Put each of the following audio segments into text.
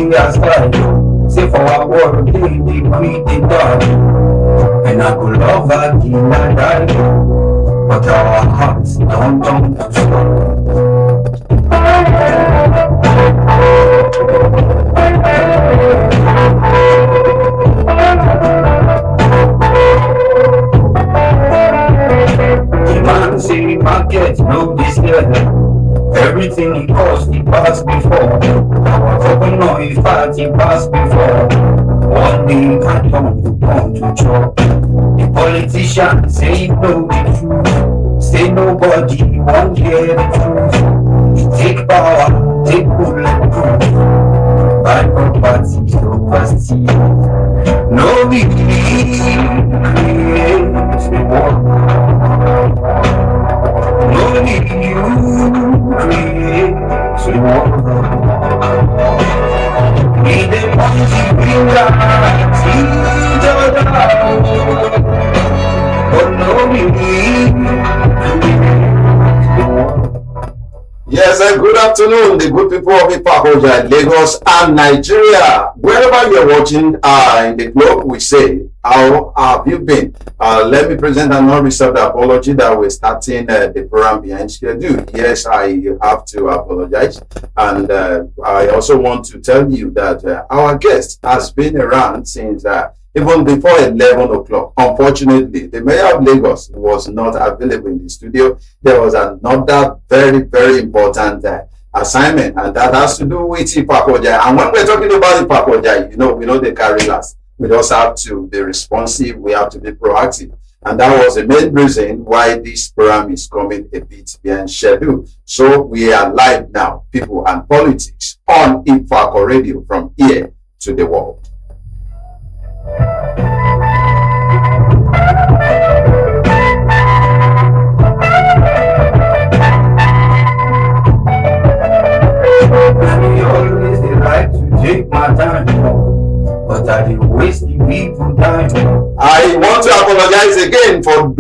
day aside. Say for our world, they create the dark. And I could love her till I die. But our hearts don't come to stone. The man say market no this year. Everything he cost, he passed before. Our governor, he fat, he passed before. One day I come to chop. The politician say he know the truth. Say nobody won't hear the truth. Take power, take bulletproof. Buy property, so steal. No big create the world. No need you create the world. Need the punch finger at each other. But no need create the world. Yes, and good afternoon, the good people of Ifako, Lagos, and Nigeria. Wherever you're watching in the globe, we say, how have you been? Let me present an unreserved apology that we're starting the program behind schedule. Yes, I have to apologize. And I also want to tell you that our guest has been around since even before 11 o'clock. Unfortunately, the mayor of Lagos was not available in the studio. There was another very, very important assignment, and that has to do with Ifako. And when we're talking about Ifako, we know they carry last. We just have to be responsive. We have to be proactive. And that was the main reason why this program is coming a bit behind schedule. So we are live now, people and politics, on Ifako Radio from here to the world. I always they like to take my time, but I did waste the people time. I want to apologize again for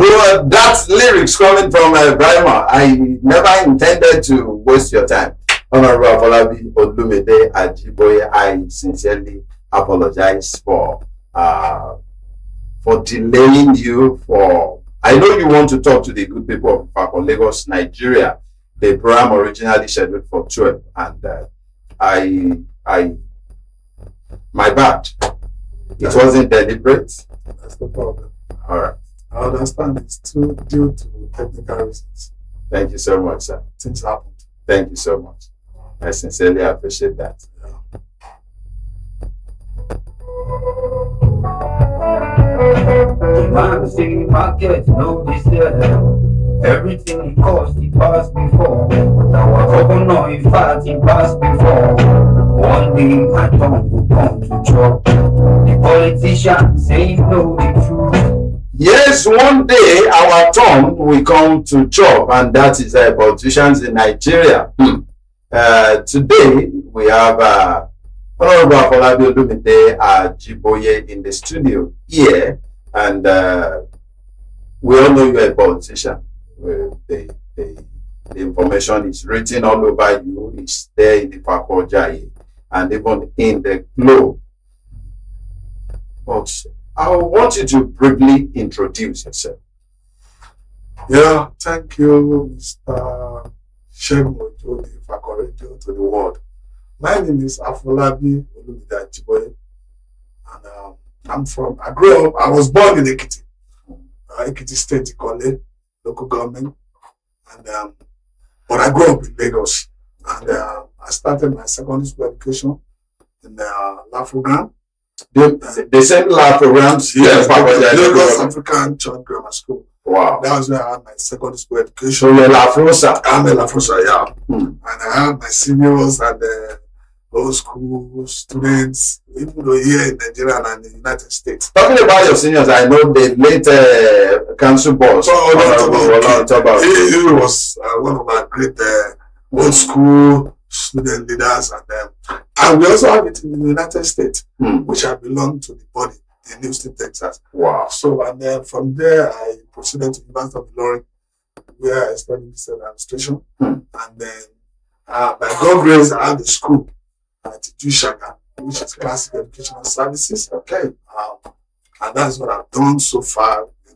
that lyrics coming from Brahma. I never intended to waste your time. Honorable Afolabi Olumide Ajiboye, I sincerely apologize for delaying you. I know you want to talk to the good people of Ifako, Lagos, Nigeria. The program originally scheduled for 12, and my bad. It wasn't deliberate. That's the problem. All right. I understand it's due to technical reasons. Thank you so much, sir. Things happened. Thank you so much. I sincerely appreciate that. Yeah. The man say market no this year. Everything he cost, he passed before. But our governor, he fat, he passed before. One day I come to chop. The politician say he know the truth. Yes, one day our turn will come to chop, and that is politicians in Nigeria. Today we have Honorable Afolabi Olumide Ajiboye in the studio here, and we all know you are a politician. The information is written all over you. It's there in the Ifako and even in the globe. But I want you to briefly introduce yourself. Yeah, thank you, Mr. Shegun Ojo, the Ifako Radio to the world. My name is Afolabi Olumide Ajiboye, and I was born in Ekiti, Ekiti State, Ikole, local government, and but I grew up in Lagos, and I started my secondary school education in the LAF program. The same LAF programs here Yes, in Lagos African Church Grammar School. Wow. That was where I had my secondary school education. So you're Lafrosa. I'm a Lafrosa, yeah. Hmm. And I have my seniors and old school students, even though here in Nigeria and in the United States. Talking about your seniors, I know the late council boss. He was one of my great old school student leaders, and we also have it in the United States, which I belong to the body in Houston, Texas. Wow. So, and then from there, I proceeded to the University of Ilorin, where I studied business administration. And then, by God's grace, I had a school at Shaka which is classic educational services. Okay. And that's what I've done so far in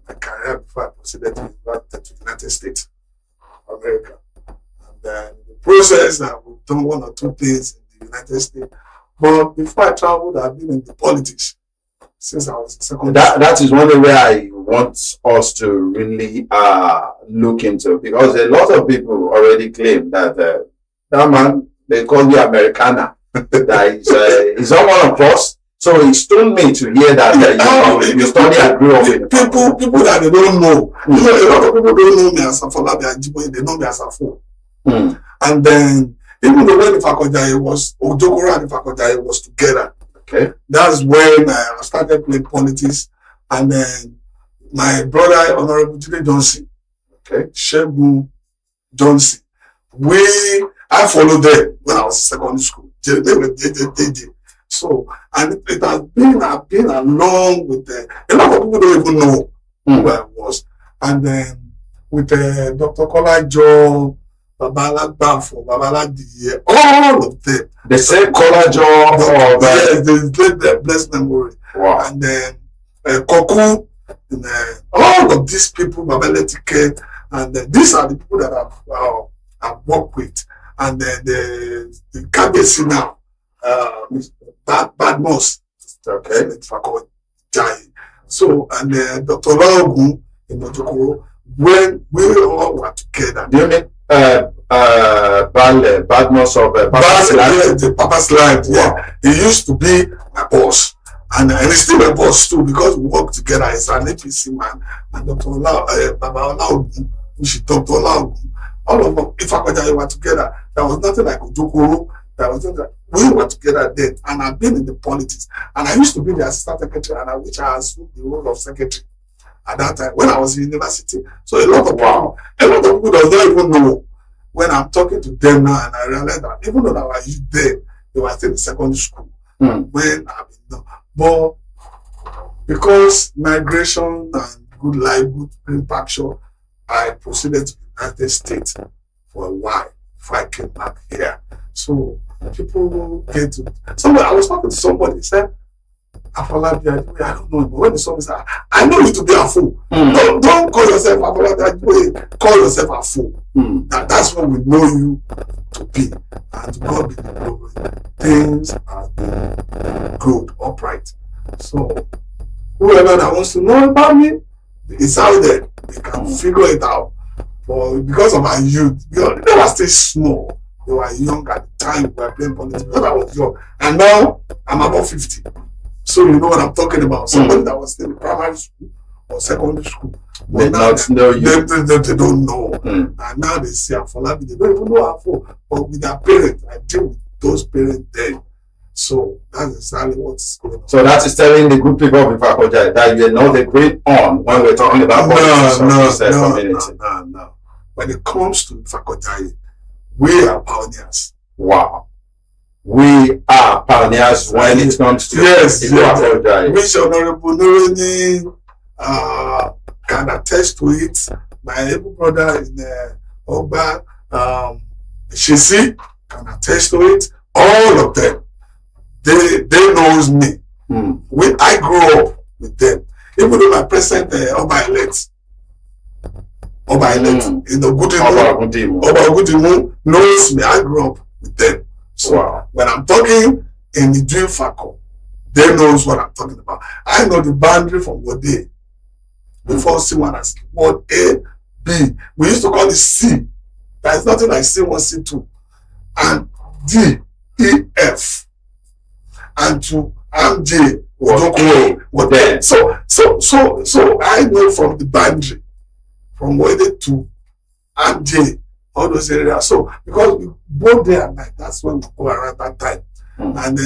my career before I proceeded to the United States of America. And then in the process, I've done one or two things in the United States. But before I traveled, I've been in the politics since I was in secondary That is one area I want us to really look into, because a lot of people already claim that that man, they call me Americana, that is not one of us. So it stunned me to hear that you study and grew up in people that they don't know. You know, a lot of people don't know me as Afolabi Ajiboye, they know me as Afo. And then even though when Ifako was Ojokoro and Ifako was together, okay, that's when I started playing politics. And then my brother, Honorable Jide Johnson, okay, Shegun Johnson, I followed them when I was in secondary school. They were so, and it has been along with a lot of people don't even know who I was. And then with Dr. Kolajo, Babalagba, Babaladi, all of them. the same Kolajo of yes, they blessed memory. Wow. And then Koku, and, all of these people, Babaletike, and these are the people that I've worked with. And then the Kabesi now, Badmos, okay, Ifako Jai. So, and Dr. Laogun in Ojokoro, when we all were together. Do you mean Badmos of Papa's Land? The Papa's Land, yeah. He used to be my boss. And he's still my boss too, because we work together. He's an APC man. And Dr. Baba Laogun, which is Dr. Laogun, all of them, Ifako Jai were together. There was nothing like Ojokoro. There was nothing like, we were together then, and I've been in the politics. And I used to be the assistant secretary, and which I assumed the role of secretary at that time when I was in university. So a lot of people does not even know when I'm talking to them now, and I realize that even though I was there, they were still in secondary school when I've been done. But because migration and good life, good impacture, I proceeded to the United States for a while before I came back here. So people get to somebody. I was talking to somebody. Said, "Afolabi, I don't know." But when the song said, "I know you to be a fool. Don't call yourself Afolabi. Call yourself a fool." That's what we know you to be. And to God be the glory. Things are being good, upright. So whoever that wants to know about me, it's out there. They can figure it out. But because of my youth, they were still small. They were young at the time we were playing politics, because I was young. And now I'm about 50. So you know what I'm talking about. Somebody that was still in primary school or secondary school. They not know you. They don't know. And now they see Afolabi. They don't even know Afo. But with their parents, I deal with those parents then. So that's exactly what's going on. So that is telling the good people of Ifako that you're not agreed on when we're talking about politics of this community. No. When it comes to Ifako, we are pioneers. Wow. We are pioneers when it comes to Ifako. Which Honorable Nureni can attest to it. My able brother in Ogba, Shisi can attest to it. All of them. They knows me. When I grew up with them, even though my present Oba-elect, in the Oba knows me. I grew up with them. So when I'm talking in the dream Ifako, they knows what I'm talking about. I know the boundary from what they before C1 as word A, B. We used to call it C. There is nothing like C1, C2, and D, E, F. And to MJ what then? So I know from the boundary from Wede to MJ, all those areas. So because we both there at night, that's when we go around that time. And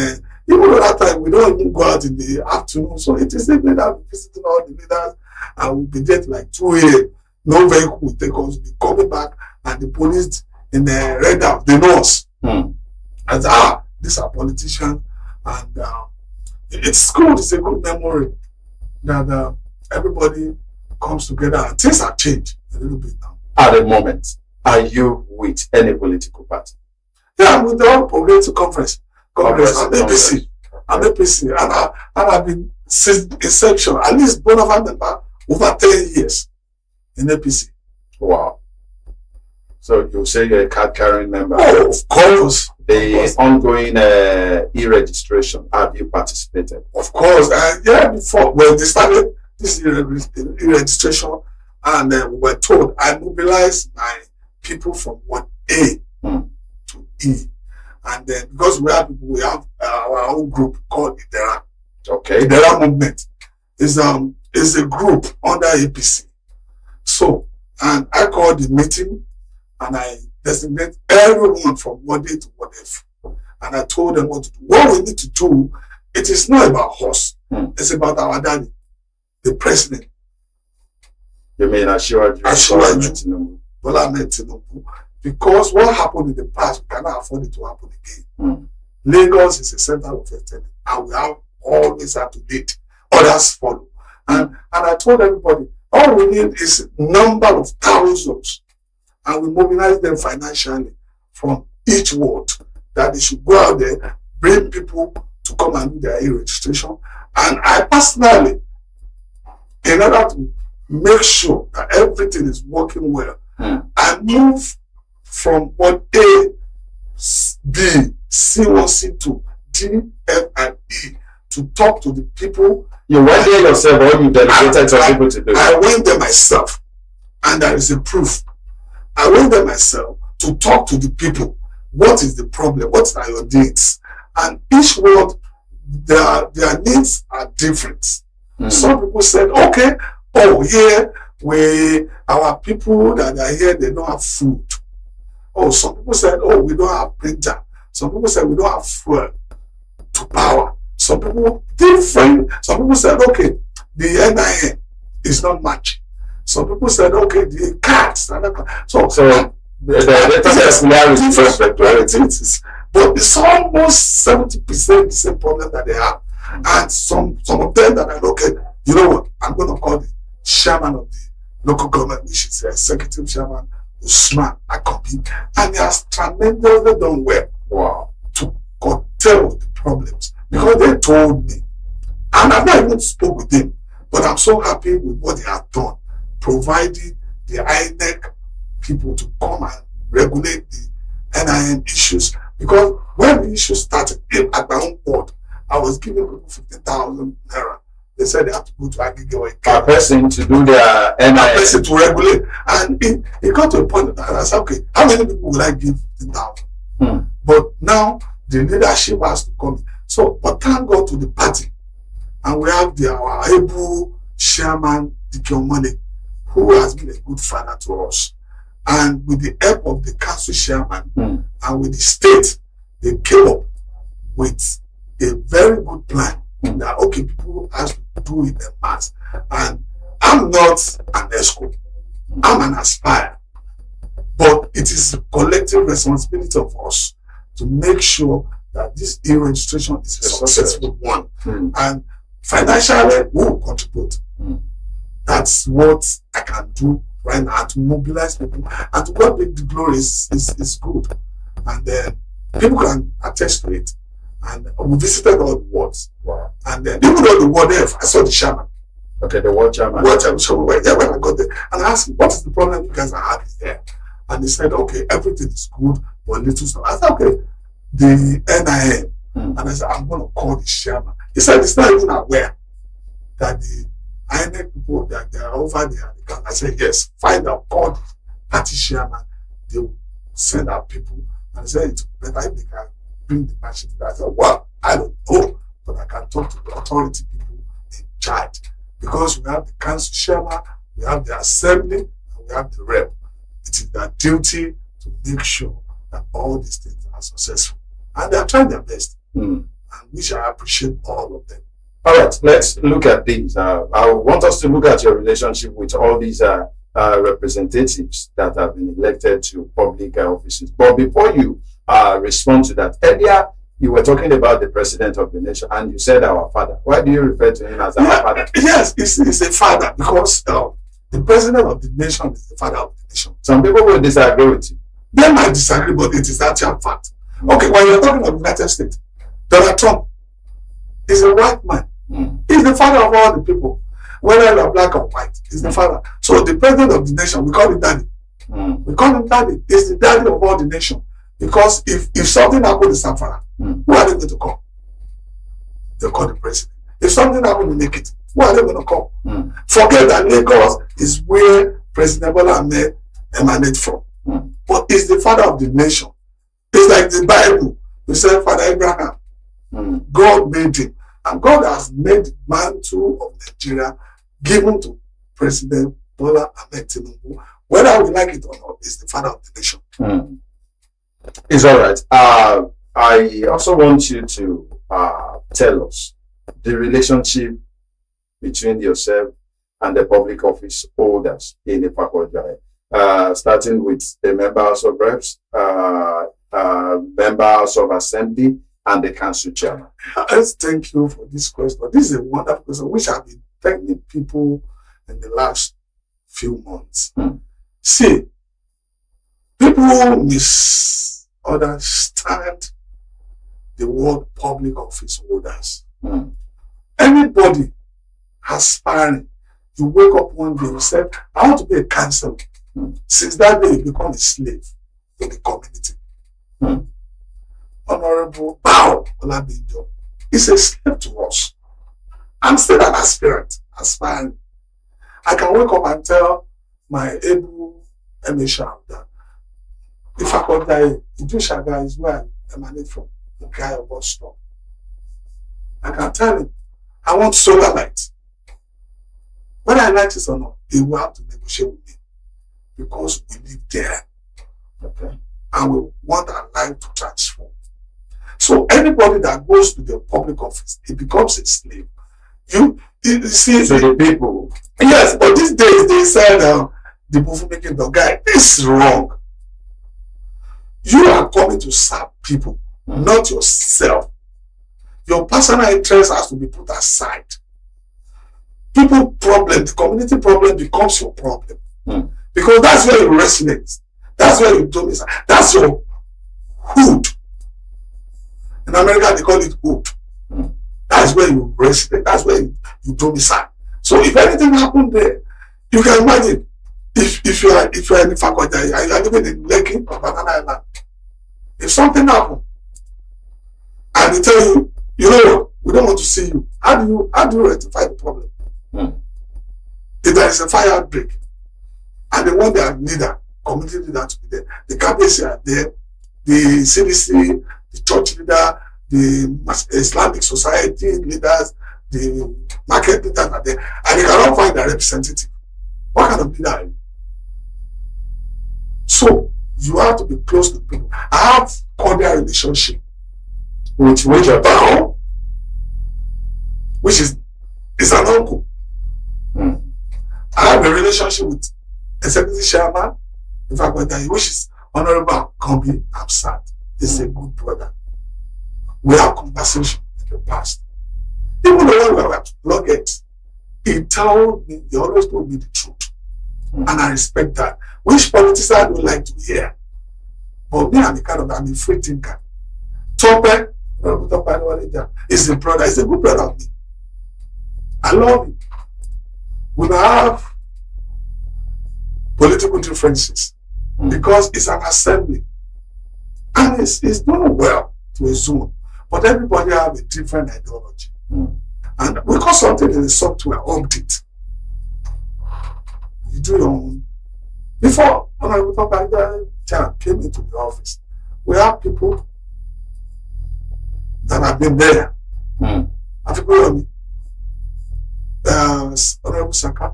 even at that time we don't even go out in the afternoon. So it is evening that we're visiting all the leaders, and we'll be there like 2 a.m. No vehicle will take us. We'll be coming back, and the police in the red out, they know us. And these are politicians. And it's good. It's a good memory that everybody comes together, and things have changed a little bit now. At the moment, are you with any political party? Yeah, I'm with the All Progressive Conference Congress. I'm APC. I'm APC. And I've been since inception, at least bona fide member over 10 years in APC. Wow. So you say you're a card carrying member? Oh, of course. The ongoing e-registration, have you participated? Of course. Yeah, before when they started this e-registration, and we were told, I mobilized my people from 1A to E. And then because we have our own group called IDERA. Okay. IDERA movement is a group under APC. So, and I called the meeting and I designate everyone from 1A to 1F. And I told them what to do. What we need to do, it is not about us. It's about our daddy, the president. You mean Asiwaju Bola Ahmed Tinubu. Because what happened in the past, we cannot afford it to happen again. Lagos is a center of excellence, and we have always have to lead. Others follow. And I told everybody, all we need is a number of thousands, and we mobilize them financially from each ward, that they should go out there, bring people to come and do their e-registration. And I personally, in order to make sure that everything is working well, I move from 1A, B, C1, C2, D, F, and E to talk to the people. You went there yourself, or you delegated some people to do it? I went there myself, and there is a proof. I went there myself to talk to the people. What is the problem? What are your needs? And each ward, their needs are different. Some people said, okay, oh, here, our people that are here, they don't have food. Oh, some people said, oh, we don't have printer. Some people said, we don't have fuel to power. Some people different. Some people said, okay, the NIN is not matching. Some people said, okay, the cards. So different peculiarities. But it's almost 70% the same problem that they have. And some of them that are okay, you know what? I'm going to call the chairman of the local government, which is the executive chairman, Usman Akobi, and he has tremendously done well to curtail the problems, because they told me, and I've not even spoke with him, but I'm so happy with what they have done, providing the INEC people to come and regulate the NIN issues. Because when the issue started at my own board, I was giving people 50,000 naira. They said they have to go to Agege per person to do their NIN. Per person to regulate. And it got to a point that I said, okay, how many people will I give 15,000? But now the leadership has to come. So, but thank God to the party. And we have our able chairman, Dike Omone, who has been a good father to us. And with the help of the council chairman and with the state, they came up with a very good plan that, okay, people have to do it en masse. And I'm not an ESCO, I'm an aspire. But it is a collective responsibility of us to make sure that this e-registration is a successful one. And financially, we will contribute. That's what I can do right now, to mobilize people. And to God be the glory is good. And then people can attest to it. And we visited all the wards. And then even though the ward F, I saw the chairman. Okay, the ward chairman. So we were there when I got there. And I asked him, what is the problem you guys are having here? And he said, okay, everything is good, but little stuff. I said, okay, the NIN. And I said, I'm going to call the chairman. He said, he's not even aware that the INEC people, that they are over there. I said, yes, find out, call the party chairman. They will send out people. And I said, it's better if they can bring the machine. I said, well, I don't know, but I can talk to the authority people in charge. Because we have the council chairman, we have the assembly, and we have the rep. It is their duty to make sure that all these things are successful. And they are trying their best. And which I appreciate all of them. All right, let's look at these. I want us to look at your relationship with all these representatives that have been elected to public offices. But before you respond to that, earlier you were talking about the president of the nation and you said our father. Why do you refer to him as our father? Yes, he's a father because the president of the nation is the father of the nation. Some people will disagree with you. They might disagree, but it is actually a fact. Okay, when you're talking of the United States, Donald Trump is a white man. He's the father of all the people. Whether you are black or white, he's the father. So the president of the nation, we call him daddy. We call him daddy. He's the daddy of all the nation. Because if something happened in Zamfara, who are they going to call? They call the president. If something happened in Ekiti, who are they going to call? Forget that Lagos is where President Bola Ahmed emanates from. But he's the father of the nation. It's like the Bible. We said Father Abraham. God made him. And God has made the mantle of Nigeria given to President Bola Ahmed Tinubu. Whether we like it or not, is the father of the nation. It's all right. I also want you to tell us the relationship between yourself and the public office holders in the Ifako, starting with the members of reps, members of assembly, and the council chairman. Let's thank you for this question. This is a wonderful question, which I've been thanking people in the last few months. See, people misunderstand the word public office holders. Anybody aspiring, you wake up one day, you say, I want to be a councillor. Since that day, you become a slave to the community. Honorable Bao Olabijo is a slave to us. I'm still an aspirant, aspiring. I can wake up and tell my able Emisha that Ifako die, Idushaga is where I emanate from, the guy of bus stop. I can tell him, I want solar light. Whether I like this or not, he will have to negotiate with me because we live there. Okay. And we want our life to transform. So anybody that goes to the public office, he becomes a slave. You see, to the people. Yes, but these days they said the movie making the guy. This is wrong. You are coming to serve people, not yourself. Your personal interest has to be put aside. People problem, the community problem becomes your problem. Because that's where you resonate. That's where you domicile. That's your hood. In America, they call it hood. That's where you resonate. That's where you domicile. So if anything happened there, you can imagine if you are in Ifako and you are living in Lekki or Banana Island. If something happened and they tell you, you know what, we don't want to see you. How do you rectify the problem? If there is a fire outbreak and they want their leader, community leader to be there, the KBC are there, the CDC, the church leader, the Islamic society leaders, the market leaders are there, and they cannot find their representative. What kind of leader are you? So you have to be close to people. I have cordial relationship with Major Bao, which is an uncle. I have a relationship with executive chairman, which is Honorable Kombi Absat. He's a good brother. We have conversation in the past. Even the one we were plugged, he told me, he always told me the truth. And I respect that. Which politician I would like to hear. But me, I'm a free thinker. Tope is a brother, he's a good brother of me. I love him. We have political differences because it's an assembly. And it's done well to a zone. But everybody have a different ideology. And we call something in the software update. You do your own. Before Honorable Tope came into the office, we have people that have been there. Honorable Saka,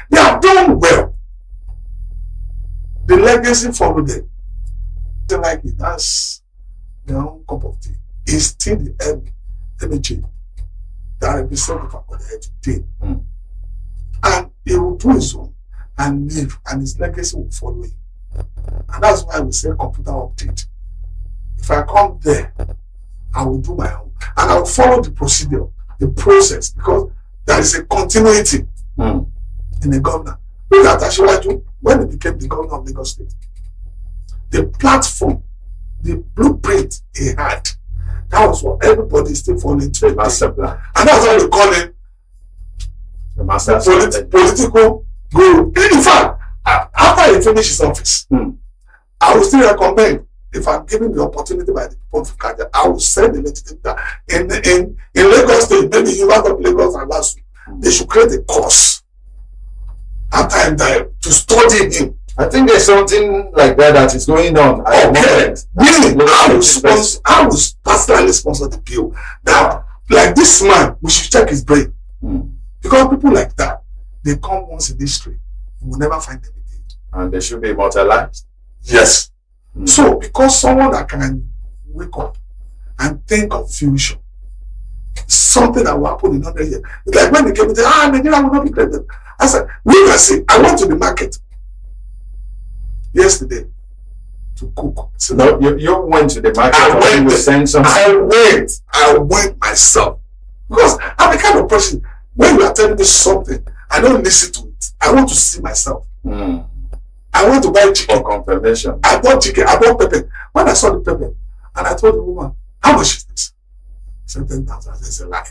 they have done well. The legacy followed them. They like it. That's their own cup of tea. It's still the energy that represents the faculty today. And he will do his own and live, and his legacy will follow him. And that's why we say computer update. If I come there, I will do my own. And I will follow the procedure, the process, because there is a continuity in the governor. Look at Ashiwaju when he became the governor of Lagos State. The platform the blueprint he had. That was what everybody is still following to. Master plan. And that's why we call it The master political goal. In fact, after he finished his office, I will still recommend, if I'm given the opportunity by the people of Kaja, I will send the legislative that in Lagos State, maybe University of Lagos and Lasu, they should create a course after I'm there to study him. I think there's something like that is going on at the moment. Really, I will personally sponsor the bill. Now, like this man, we should check his brain. Because people like that, they come once in history. You will never find them again. And they should be immortalized. Yes. So, because someone that can wake up and think of future, something that will happen in 100 years. It's like when they came and said, Nigeria will not be created. I said, we can see. I went to the market yesterday to cook. So no, you went to the market. I went myself. Because I'm the kind of person, when you are telling me something, I don't listen to it. I want to see myself. I want to buy chicken. For confirmation. I bought chicken, I bought pepper. When I saw the pepper, and I told the woman, how much is this? She said 10,000. I said, it's a lie.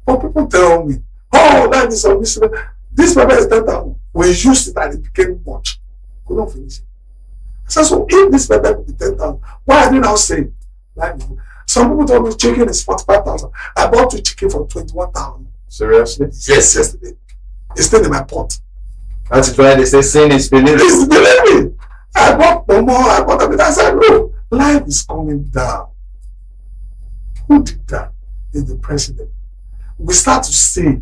But people tell me, oh, that is on this. This pepper is 10,000. We used it and it became much. Couldn't finish it. I said, so if this pepper could be 10,000, why are you now saying? Like, some people told me chicken is 45,000. I bought 2 chicken for 21,000. Seriously? Yes, yesterday. It's still in my pot. That is why they say sin is believing. It's believing. I bought no more. I bought everything. I said, look, life is coming down. Who did that? Is the president. We start to see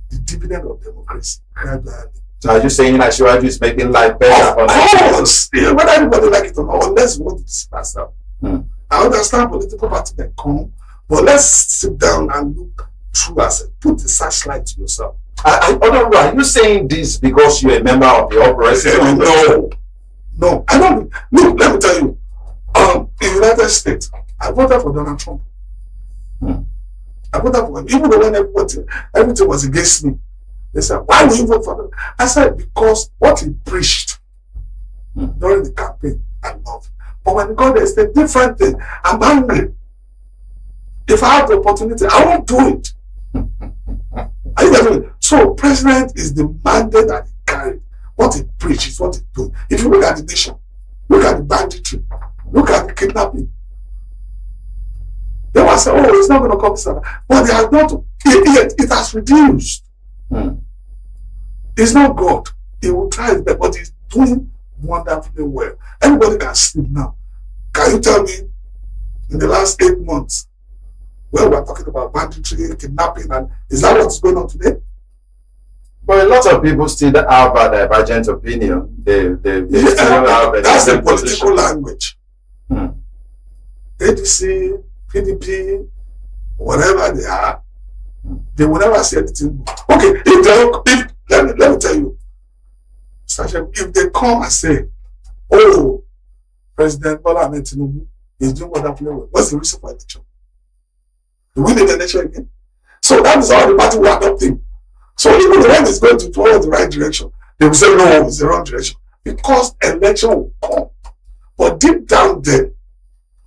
the dividend of democracy gradually. So are you saying that Shiwaju is making life better? Of course. Yeah, whether everybody like it or not, let's want to deceive ourselves. I understand political parties that come, but let's sit down and look through ourselves. Put the searchlight to yourself. I don't know. Are you saying this because you're a member of the operation? No. I don't. Look, let me tell you. In the United States, I voted for Donald Trump. I voted for him. Even though when everything was against me, they said, why will you vote for him? I said, because what he preached during the campaign, I love. But when he got there, it's a different thing. I'm angry. If I have the opportunity, I won't do it. Are you getting it? So, president is the mandate that he carried. What he preaches, what he does. If you look at the nation, look at the banditry, look at the kidnapping. They will say, oh, it's not going to come this time. But they have not. It has reduced. It's not God. He will try his best, but he's doing wonderfully well. Everybody can sleep now. Can you tell me, in the last 8 months, well, we're talking about banditry, kidnapping, and is that what's going on today? But a lot of people still have a divergent opinion. They still have that's the political language. ADC, PDP, whatever they are, they will never say anything. Okay, let me tell you, if they come and say, oh, President Bola Ahmed Tinubu is doing wonderfully well, what's the reason for election? Do we need an election again? So that is how the party will adopt him. So even when it's going to follow the right direction, they will say, no, it's the wrong direction. Because election will come. But deep down there,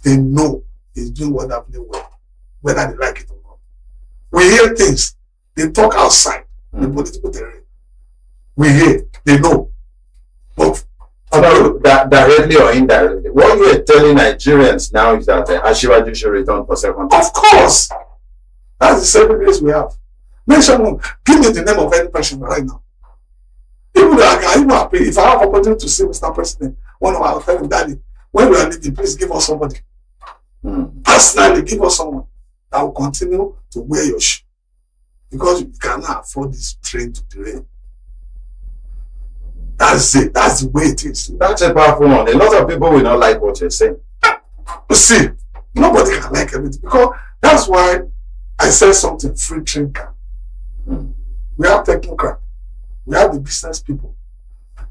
they know he's doing wonderfully well, whether they like it or not. We hear things. They talk outside the political terrain. We hear. They know. But directly or indirectly, what you are telling Nigerians now is that Asiwaju should return for second term. Of course. That's the second place we have. Mention one. Give me the name of any person right now. Even though I can even happy, if I have opportunity to see Mr. President, one of our fellow daddy, when we are leaving, please give us somebody. Personally, give us someone that will continue to wear your shoe. Because you cannot afford this train to derail. That's it. That's the way it is. That's a powerful one. A lot of people will not like what you're saying. You see, nobody can like everything. Because that's why I said something, free train camp. We have technocrat. We have the business people.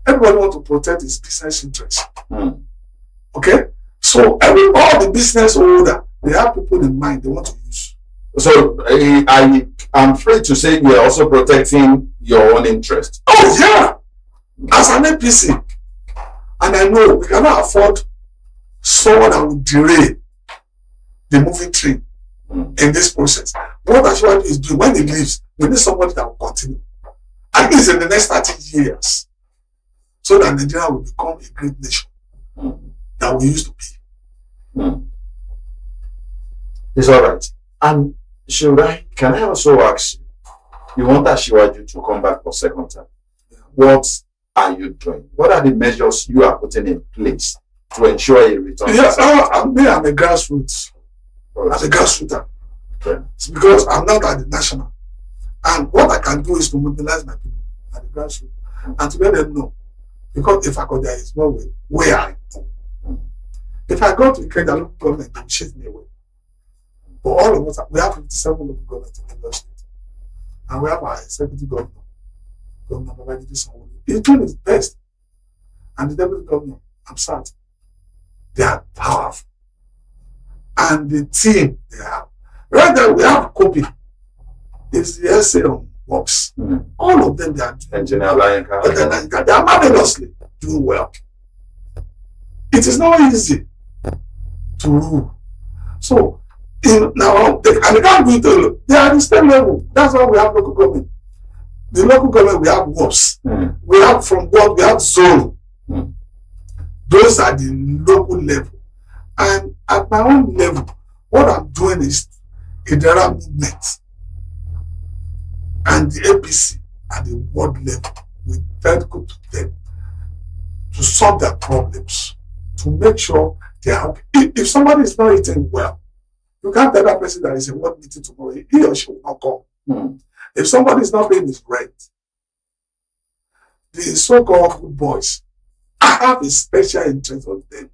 Everybody wants to protect his business interests. Okay? So all the business holder, they have people in mind they want to use. So I'm free to say you are also protecting your own interest. Oh yeah! As an APC, and I know we cannot afford someone that will derail the moving train in this process. What Ashwaju is doing when he leaves, we need somebody that will continue. At least in the next 30 years. So that Nigeria will become a great nation that we used to be. It's all right. And can I also ask you, you want Ashwaju to come back for second time? What are you doing? What are the measures you are putting in place to ensure a return? Yeah, I'm a grassroots. I'm a grassrooter. Okay. It's because I'm not at the national. And what I can do is to mobilize my people at the grassroots and to let them know. Because Ifako, there is no way where I know. If I go to the local government, they will chase me away. But all of us, we have 57 local governments in Lagos State. And we have our executive governor, Governor Babajide Sanwo-Olu. He's doing his best. And the deputy governor, I'm sad. They are powerful. And the team they have. Right there, we have copy. It's the essay on works. All of them, they are doing Engineer Layenka. they are marvelously doing well. It is not easy to rule. So, now, they can't do it. They are at the same level. That's why we have local government. The local government, we have WAPs. We have from what we have zone. Those are the local level. And at my own level, what I'm doing is a direct movement. And the APC at the world level, we try to go to them to solve their problems, to make sure they are okay. If somebody is not eating well, you can't tell that person that is a world meeting tomorrow, he or she will not come. If somebody is not paying his rent, the so-called good boys, I have a special interest on them.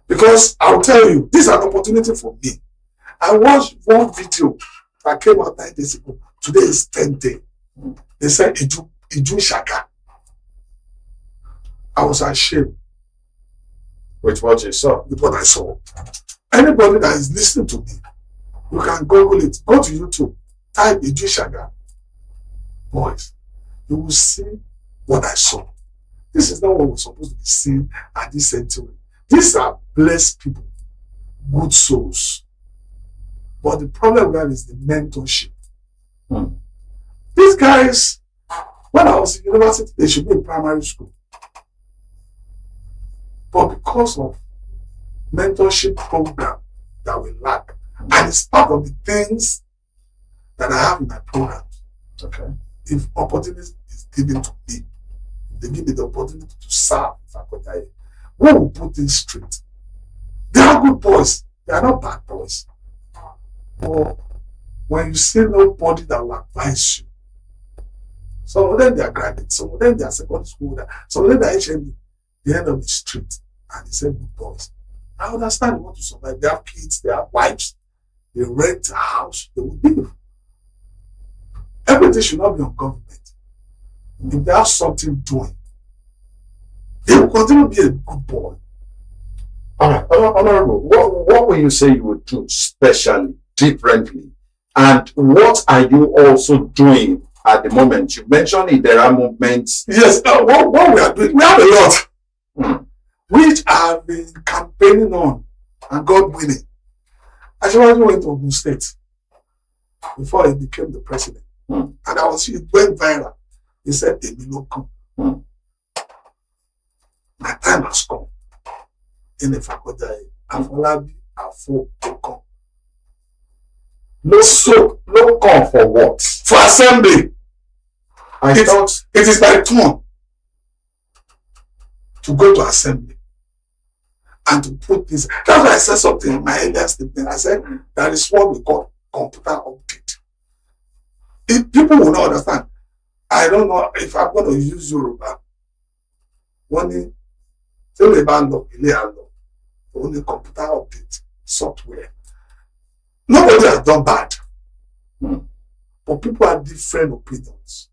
Because I'll tell you, this is an opportunity for me. I watched one video that came out 9 days ago. Today is 10th day. They said Iju Shaka. I was ashamed With what you saw? with what I saw. Anybody that is listening to me, you can Google it. Go to YouTube. Type Iju Shaka. Boys, you will see what I saw. This is not what we're supposed to be seeing at this century. These are blessed people, good souls. But the problem we have is the mentorship. These guys, when I was in university, they should be in primary school. But because of mentorship program that we lack, and it's part of the things that I have in my program. Okay. If opportunity is given to me, they give me the opportunity to serve faculty. We will put things straight. They are good boys. They are not bad boys. But when you see nobody that will advise you, some of them they are graduates, some of them they are secondary school, some of them they are HND, the end of the street, and they say good boys. I understand they want to survive. They have kids, they have wives, they rent a house, they will live. Everything should not be on government. If they have something doing, they will continue to be a good boy. All right, Honorable, what will you say you would do specially, differently? And what are you also doing at the moment? You mentioned there are movements. Yes, what we are doing, we have a lot, which I have been campaigning on and God willing. Actually, went to Ogun State before he became the president. And it went viral. He said, Emiloko, my time has come. In the faculty, Afolabi, Afoko. No call for what? For assembly. It is my turn to go to assembly and to put this. That's why I said something in my earlier statement. I said that is what we call computer update. If people will not understand, I don't know if I'm going to use Yoruba. Only only computer update software. Nobody has done bad. But people have different opinions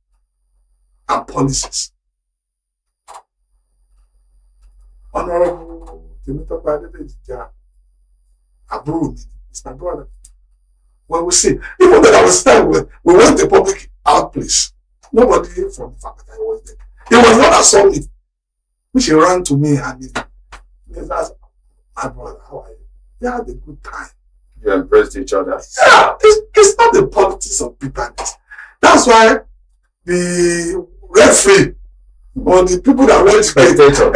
and policies. Honorable Temitope Adedeji, Aburu, it's my brother. When we see, even though I was there, we went to public out place. Nobody from the faculty was there. He was not assaulted, which he ran to me and he said, My brother, how are you? We had a good time. You embraced each other. Yeah, it's not the politics of bitterness. That's why the referee or the people that watch Spectator.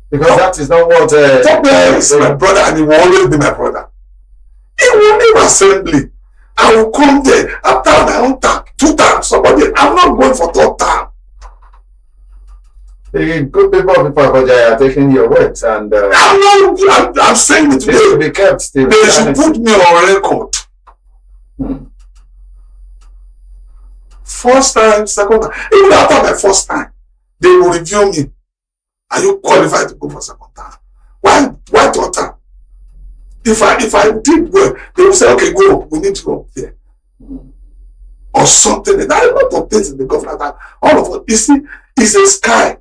Because that is not what is my brother, and he will always be my brother. He will leave assembly. I will come there after my own time, 2 times. Somebody, I'm not going for 3rd time. The good people of Ifako are taking your words, and I'm saying it they should be kept still. They should put me on record. First time, second time. Even after my first time, they will review me. Are you qualified to go for second time? Why 3rd time? If I did well, they will say, okay, go. We need to go up there. Or something. There are a lot of things in the government that all of us, you see, it's a sky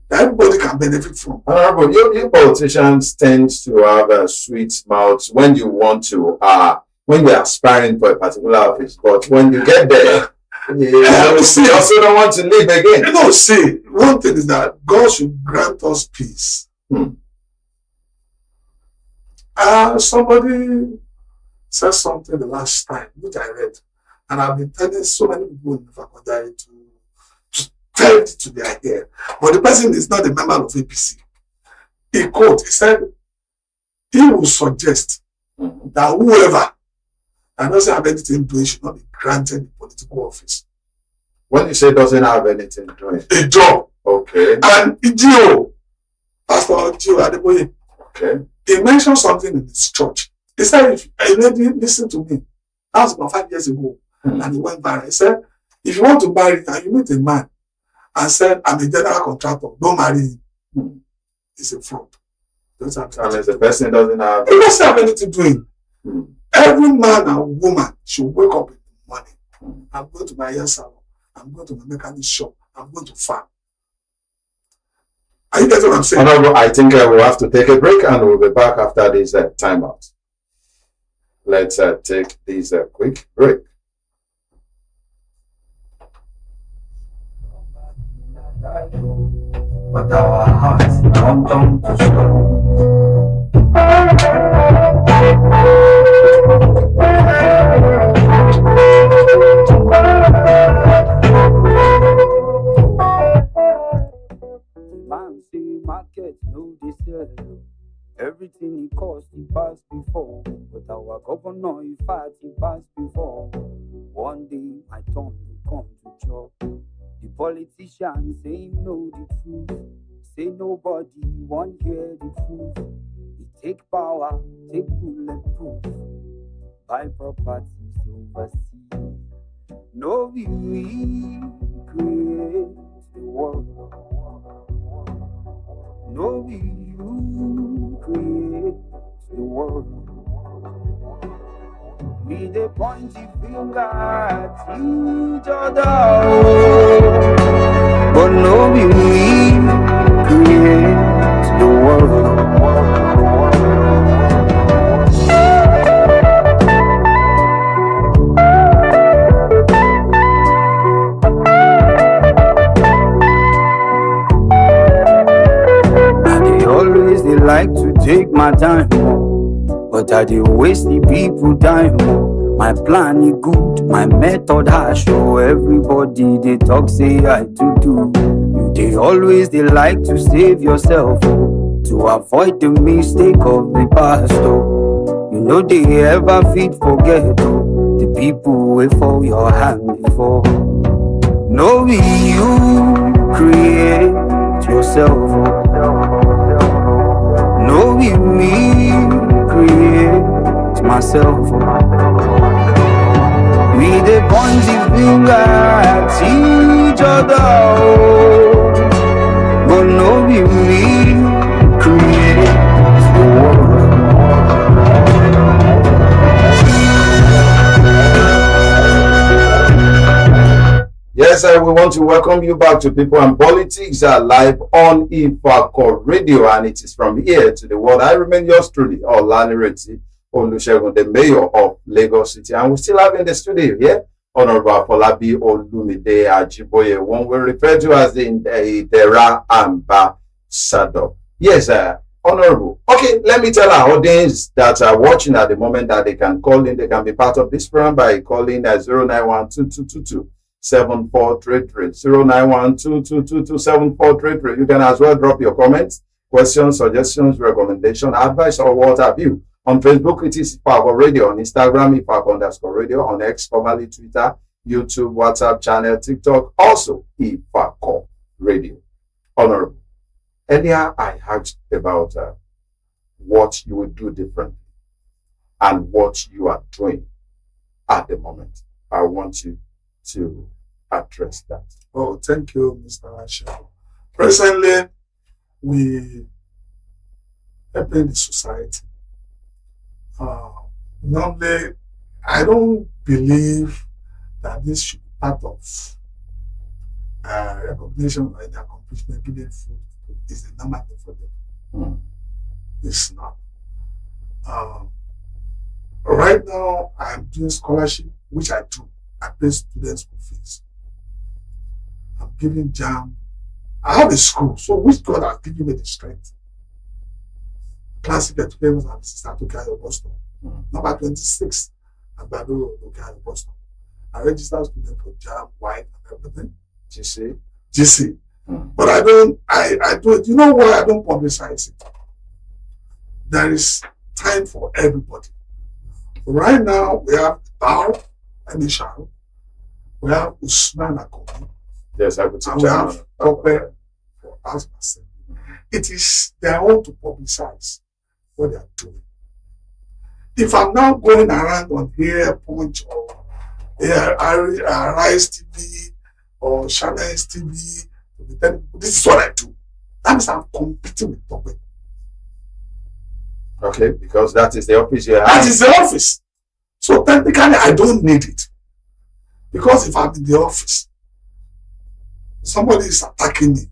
that everybody can benefit from. Honorable, you politicians tend to have a sweet mouth when you want to, when you're aspiring for a particular office. But when you get there, you also don't want to live again. You know, see, one thing is that God should grant us peace. Somebody said something the last time, which I read, and I've been telling so many people in the faculty to tell it to their ear. But the person is not a member of APC. He said, he will suggest that whoever that doesn't have anything doing should not be granted a political office. When you say doesn't have anything doing? A job. Okay. And Gio, Pastor Gio Adeboye, okay, he mentioned something in his church. He said, if a lady listened to me, that was about 5 years ago, and he went viral. He said, if you want to marry and you meet a man and said, I'm a general contractor, don't marry him. It's a fraud. And if the person doesn't have... He doesn't have anything doing. Every man and woman should wake up in the morning. I'm going to my hair salon. I'm going to my mechanic shop. I'm going to farm. Are you getting what I'm saying? Honorable, I think we'll have to take a break and we'll be back after this timeout. Let's take this quick break. But our hearts don't to stone. Man see market, no they sell. Everything he cost, he passed before. But our governor, he fight, he passed before. One day, my turn will come to chop. The politicians say him know the truth. Say nobody won't hear the truth. He take power, take bulletproof. Buy properties overseas. No, we create the world. No, you create the world. We dey point the finger at each other, but no, we create the world. They like to take my time, but I dey waste the people time. My plan is good, my method harsh, so everybody they talk say I do. You they always they like to save yourself to avoid the mistake of the past. You know they ever fit forget the people wait for your hand before. No, you create yourself. No, me create myself. We dey point the finger at each other, but no, me create the world. Yes, we want to welcome you back to People and Politics live on Ifako Radio, and it is from here to the world. I remain yours truly, Olanireti Olusegun, the mayor of Lagos City, and we still have in the studio here Honorable Folabi Olumide Ajiboye, one we refer to as the Idera Ambassador. Yes, Honorable. Okay, let me tell our audience that are watching at the moment that they can call in, they can be part of this program by calling at 09122227433. 09122227433. You can as well drop your comments, questions, suggestions, recommendation, advice, or what have you. On Facebook, it is Ifako Radio. On Instagram, Ifako_radio. On X, formerly Twitter, YouTube, WhatsApp channel, TikTok, also Ifako Radio. Honorable. Earlier, I asked about what you would do differently and what you are doing at the moment. I want you to address that. Oh, thank you, Mr. Asha. Presently, we helping the society. Normally, I don't believe that this should be part of recognition or any accomplishment. Giving food is the normal thing for them. It's not. Right now, I'm doing scholarship, which I do. I pay students school fees. I'm giving jam. I have a school, so which God has given me the strength. Classic education and sister to carry Boston. Number 26, Agbado to carry Boston. I register students for jam, white, and everything. GC. But I don't, you know why I don't publicize it? There is time for everybody. Right now, we have Bao and Ishao. We have Usman Akobi. Yes, I would say. And we have Tope for us. It is their own to publicize what they are doing. If I'm now going around on Here Punch or Rise TV or Shannon's TV, this is what I do. That means I'm competing with Tope. Okay, because that is the office you have. That is the office. So technically, I don't need it. Because if I'm in the office, somebody is attacking me.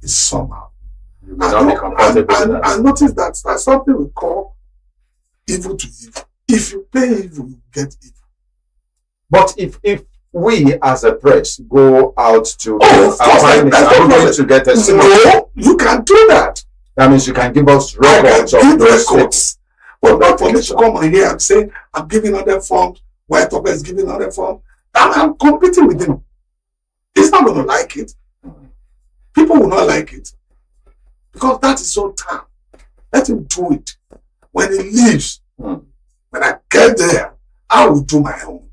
It's somehow. You may not be comfortable with that. I noticed that there's something we call evil to evil. If you pay evil, you get evil. But if we as a press go out to to get a no, you can do that. That means you can give us records of those records. But not for me to come on here and say I'm giving other forms, White Tope is giving other forms. I'm competing with him. He's not going to like it. People will not like it. Because that is so time. Let him do it. When he leaves, when I get there, I will do my own.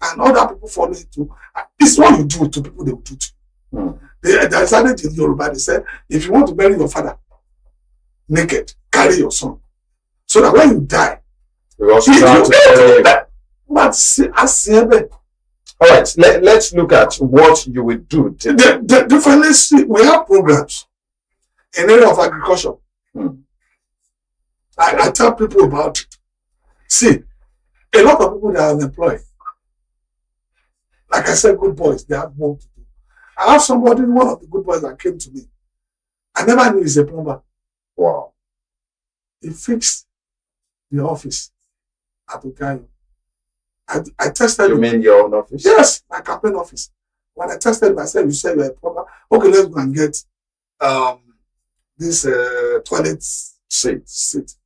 And other people follow it too. It's what you do to people, they will do to you. They decided in Yoruba, they said, if you want to bury your father naked, carry your son. So that when you die, we also try to bury that. But all right, let's look at what you will do. Differently, we have programs in area of agriculture. I tell people about it. See, a lot of people that are unemployed, like I said, good boys, they have more to do. I have somebody, one of the good boys that came to me. I never knew he's a plumber. Wow. He fixed the office at Okayo. I tested You him. mean your own office? Yes, my campaign office. When I tested him, I said, you said you're a plumber. Okay, let's go and get this toilet seat.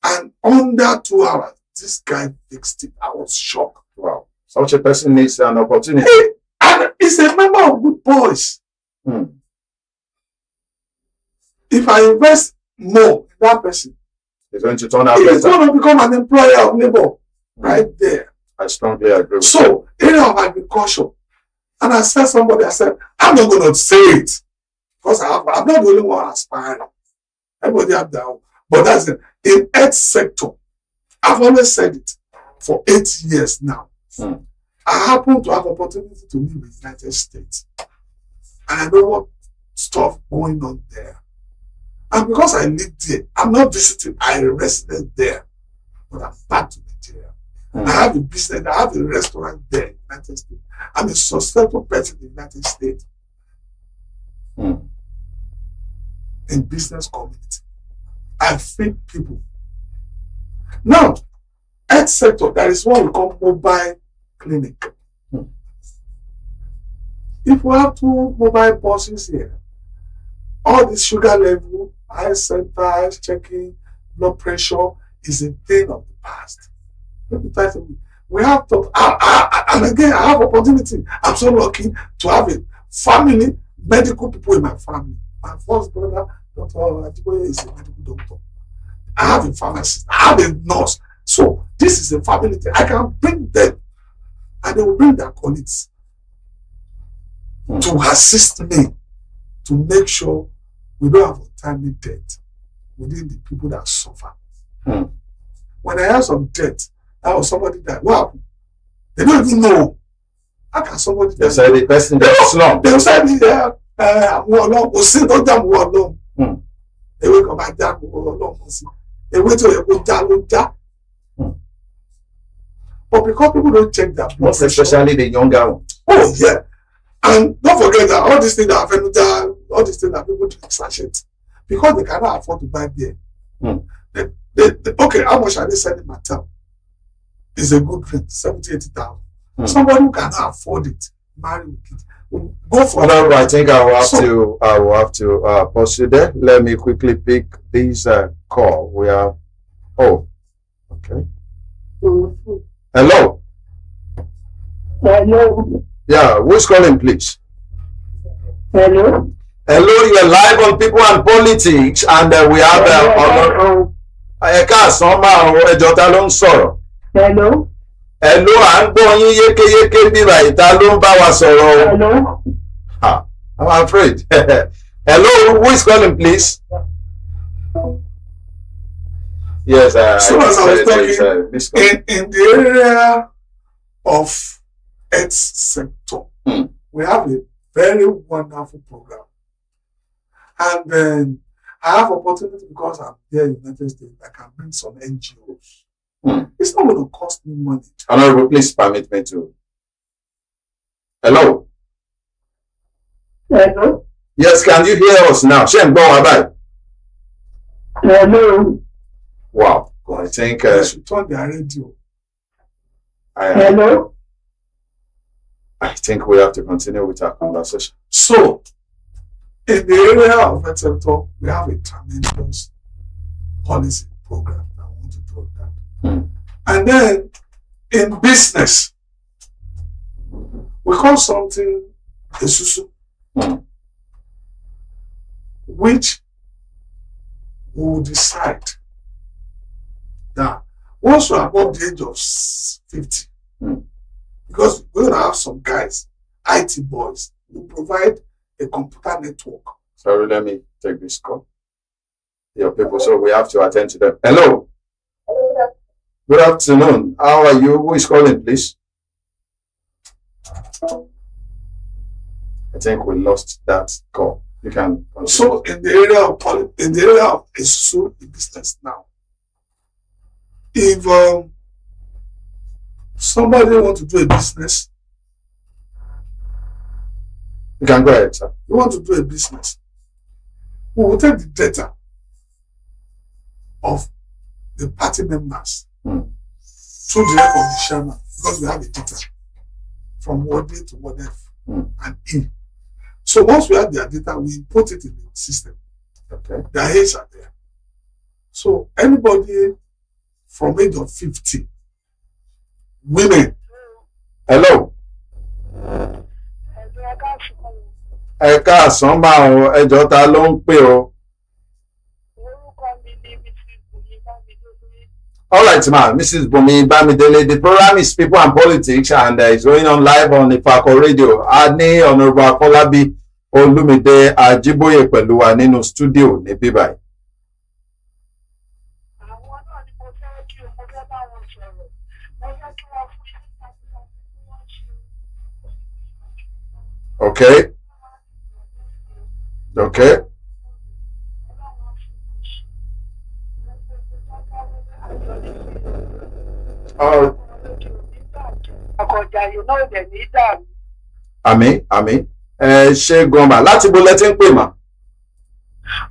And under 2 hours, this guy fixed it. I was shocked. Wow. Such a person needs an opportunity. And he's a member of Good Boys. If I invest more in that person, He's going to turn out he's better. going to become an employer of labor right there. I strongly agree with So, area of agriculture. And I said somebody, I said, I'm not going to say it. Because I'm not the only one aspiring. Everybody have their own. But that's it. In health sector, I've always said it for 8 years now. I happen to have opportunity to live in the United States. And I know what stuff going on there. And because I live there, I'm not visiting, I resident there. But I'm back to Nigeria. I have a business, I have a restaurant there in the United States. I'm a successful person in the United States. In business community. I feed people. Now, health sector, there is what we call mobile clinic. If we have 2 mobile buses here, all this sugar level, eye center, eye checking, blood pressure is a thing of the past. We have to, and again, I have opportunity. I'm so lucky to have a family, medical people in my family. My first brother, Dr. Ajiboye, is a medical doctor. I have a pharmacist. I have a nurse. So this is a family thing. I can bring them, and they will bring their colleagues to assist me to make sure we don't have untimely death within the people that suffer. When I have some death, that was somebody that, what? They don't even know. How can somebody They say the person that's slum. They will say, I'm alone. We'll say, don't them alone. They will come back down, alone. They wait till they go down. But because people don't check that, most especially the younger one. Oh, yeah. And don't forget that all these things that have all these things that people drink sachet, because they cannot afford to buy beer. Okay, how much are they selling Mattel? It's a good drink, 70,000-80,000. Somebody who cannot afford it, marry with it, will go for it. I think I will have to pause you there. Let me quickly pick this call. We are okay. Hello. Hello. Yeah, who's calling, please? Hello. Hello, you're live on People and Politics, and we have Hello. Hello, à ń gbọ́ yín yékéyéké bí báyìí, ta ló ń bá wa sọ̀rọ̀? Hello. I'm afraid. Hello, who is calling, please? Yes, so as I was talking, in the area of health sector, we have a very wonderful program. And then I have opportunity because I'm here in the United States. I can bring some NGOs. It's not going to cost me money. Honorable, please permit me to. Hello. Hello. Yes, can you hear us now? Hello. Wow. I think they should turn their radio. Hello. I think we have to continue with our conversation. So, in the area of health sector, we have a tremendous policy program. I want to do that. And then in business, we call something a susu, which we will decide that once you're above the age of 50, because we're going to have some guys, IT boys, who provide a computer network. Sorry, let me take this call. Your people, so we have to attend to them. Hello. Good afternoon. How are you? Who is calling, please? I think we lost that call. You can continue. So in the area of Isusu business now, if somebody wants to do a business, you can go ahead, sir. You want to do a business, we will take the data of the party members through the help of the chairman, because we have the data from Ward A to Ward F and E. So once we have their data, we put it in the system. Okay. Their age are there. So anybody from age of 50, women. Hello. Ẹ káàsán máa o, ẹjọ́ ta ló ń pè o. All right, ma'am. Mrs. Bumi Bamidele, the program is People and Politics, and it's going on live on Ifako Radio. Adni Honorable Afolabi Olumide Ajiboye pẹ̀lú wa nínú studio ní bíbáyìí. Okay. Okay. Àmín. Ṣé gọ́mà láti bo lẹ́tí ń pè mà?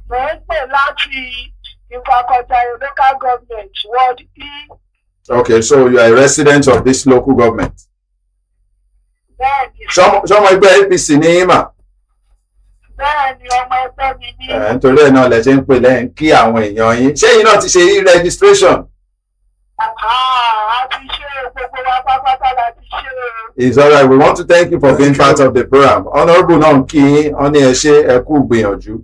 Mo ń pè láti Ifako local government, Ward E. Okay, so you are a resident of this local government. Bẹ́ẹ̀ni. Ṣọmọ ẹgbẹ́ APC ní yín mà? bẹ́ẹ̀ ni ọmọ ẹgbẹ́ mi ní. Nítorí ẹ̀ náà lẹ ṣe ń pè lẹ́yìn kí àwọn èèyàn yín. Ṣé yín náà ti ṣe registration? A ti ṣe gbogbo wa pápátá la ti ṣe. It's all right. We want to thank you for being part of the program. Honourable náà kí yín, wọ́n ní ẹ ṣe ẹ kú gbìyànjú.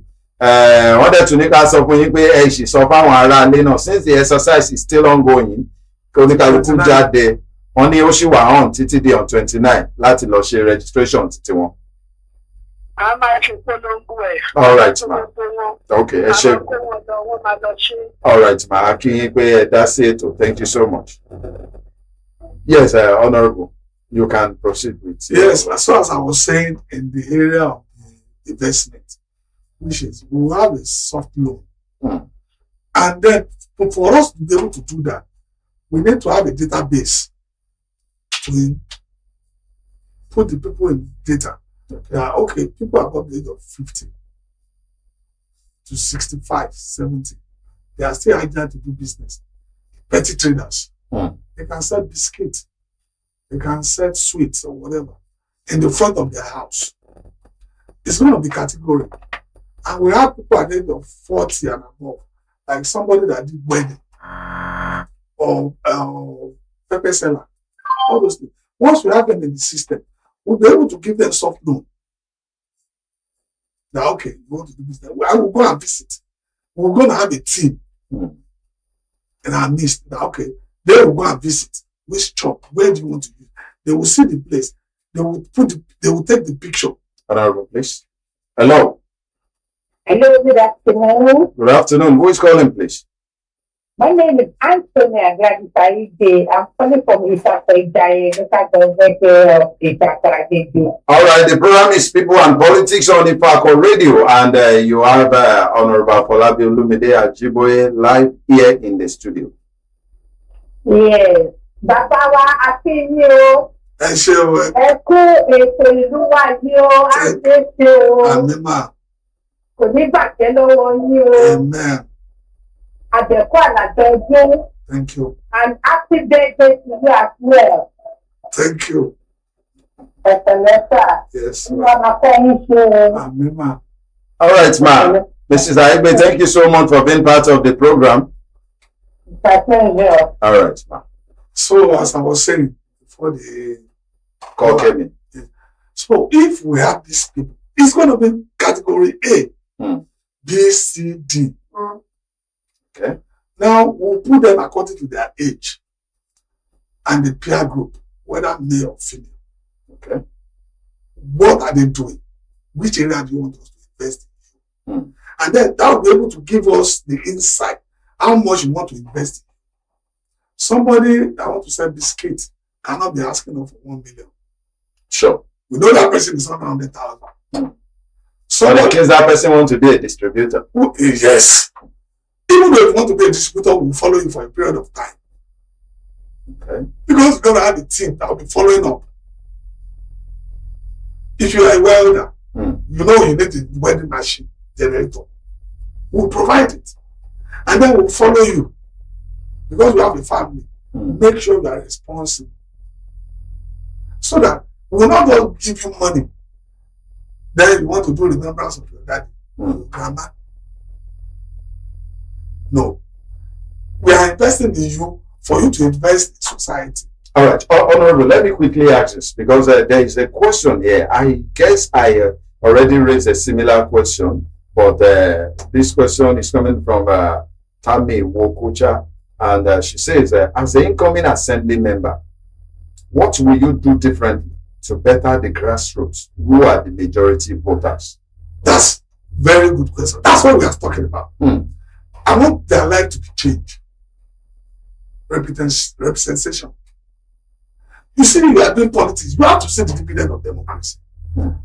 Wọ́n dẹ̀ tún ní ká sọ fún yín pé ẹ ṣì sọ fáwọn aráalé náà since the exercise is still ongoing. Kí oníkàlùkù jáde, wọ́n ní ó ṣì wà hàn títí di on 29 láti lọ ṣe registration títí wọn. A máa ṣe polongo ẹ̀. All right, ma. Okay, ẹ ṣe. All right, ma. Kí yín pé ẹ dá sí ètò. Thank you so much. Yes, Honourable, you can proceed with. Yes, as far as I was saying in the area of the investment, which is we will have a soft loan. And then for us to be able to do that, we need to have a database to put the people in data. Okay, people above the age of 50 to 65, 70, they are still agile to do business. Petty traders. They can sell biscuits. They can sell sweets or whatever in the front of their house. It's one of the category. And we have people at the age of 40 and above, like somebody that did wedding or pepper seller, all those things. Once we have them in the system, we'll be able to give them soft loan. Now, okay, you want to do business. I will go and visit. We're going to have a team in our midst. Now, okay, they will go and visit. Which shop? Where do you want to use? They will see the place. They will take the picture. Honourable, please. Hello. Hello, good afternoon. Good afternoon. Who is calling, please? My name is Anthony Agladisayide. I'm calling from Ifako, local government of Ifako. All right, the program is People and Politics on Ifako Radio, and you have Honourable Afolabi Olumide Ajiboye live here in the studio. Yes. Bàbá wa àti yín o. Ẹ ṣé o. Ẹ kú ètò ìlú wa yìí o. À ń ṣe o. Àmín mà. Kò ní bàjẹ́ lọ́wọ́ yín o. Amen. Àbẹ̀kú àlàjọ ọdún. Thank you. And happy birthday to you as well. Thank you. Ẹ̀sẹ̀lẹ́sà. Yes. Ìwà kọ́ yín ṣe o. Àmín mà. All right, ma'am. Mrs. Aigbe, thank you so much for being part of the program. All right, ma'am. So, as I was saying before the call came in. So, if we have these people, it's going to be category A, B, C, D. Okay. Now, we'll put them according to their age and the peer group, whether male or female. Okay. What are they doing? Which area do you want us to invest in? And then that will be able to give us the insight, how much you want to invest in. Somebody that wants to sell biscuits cannot be asking for 1 million. Sure. We know that person is not 100,000. So in case that person wants to be a distributor. Yes. Even though you want to be a distributor, we'll follow you for a period of time. Okay. Because we're going to have a team that will be following up. If you are a welder, you know you need a welding machine generator. We'll provide it. And then we'll follow you. Because we have a family. Make sure you are responsible. So that we will not just give you money. Then you want to do remembrance of your daddy or your grandma. No. We are investing in you for you to invest in society. All right. Honourable, let me quickly ask this because there is a question here. I guess I already raised a similar question, but this question is coming from Tammy Wokucha, and she says, as the incoming assembly member, what will you do differently to better the grassroots who are the majority voters? That's very good question. That's what we are talking about. I want their life to be changed. Representation. You see, you are doing politics. You have to see the dividend of democracy.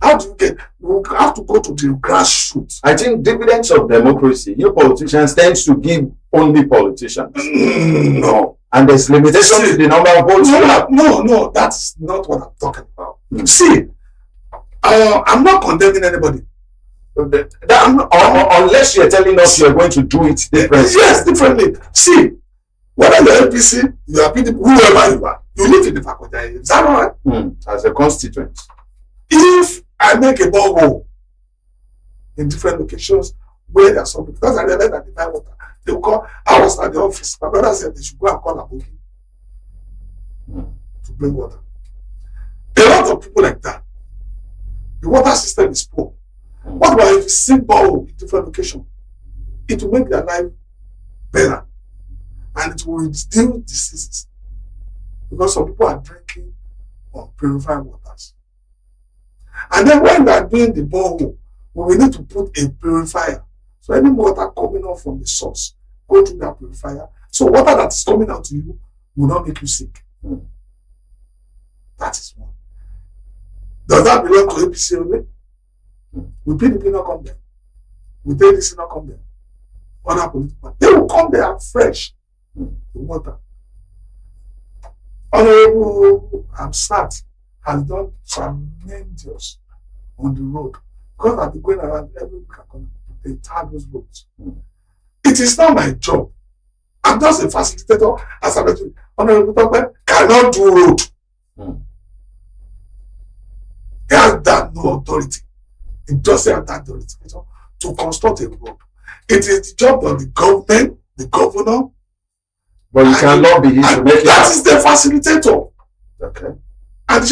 How do you get? You have to go to the grassroots. I think dividends of democracy, you politicians tend to give only politicians. No. And there's limitation to the number of votes. No, that's not what I'm talking about. See, I'm not condemning anybody. Unless you're telling us you're going to do it differently. Yes, differently. See, whether you're APC, you're PDP, whoever you are, you live in the faculty. Is that right? As a constituent. If I make a borehole in different locations where there are some people. Because I realized that they buy water. They will call, I was at the office. My brother said they should go and call Aboki to bring water. A lot of people like that. The water system is poor. What about if you see borrow in different locations? It will make their life better. And it will reduce diseases. Because some people are drinking unpurified waters. And then when we are doing the borehole, we will need to put a purifier. So any water coming out from the source, go through that purifier. So water that is coming out to you will not make you sick. That is one. Does that belong to APC only? Will PDP not come there? Will ADC not come there? Other political, they will come there fresh. The water. Honorable Amsat has done tremendous on the road because I've been going around every week and they tar those roads. It is not my job. I'm just a facilitator. As I mentioned, Honorable Tokwe cannot do road. He has that no authority. He doesn't have that authority to construct a road. It is the job of the government, the governor. But you can lobby it to make it. That is the facilitator. Okay. And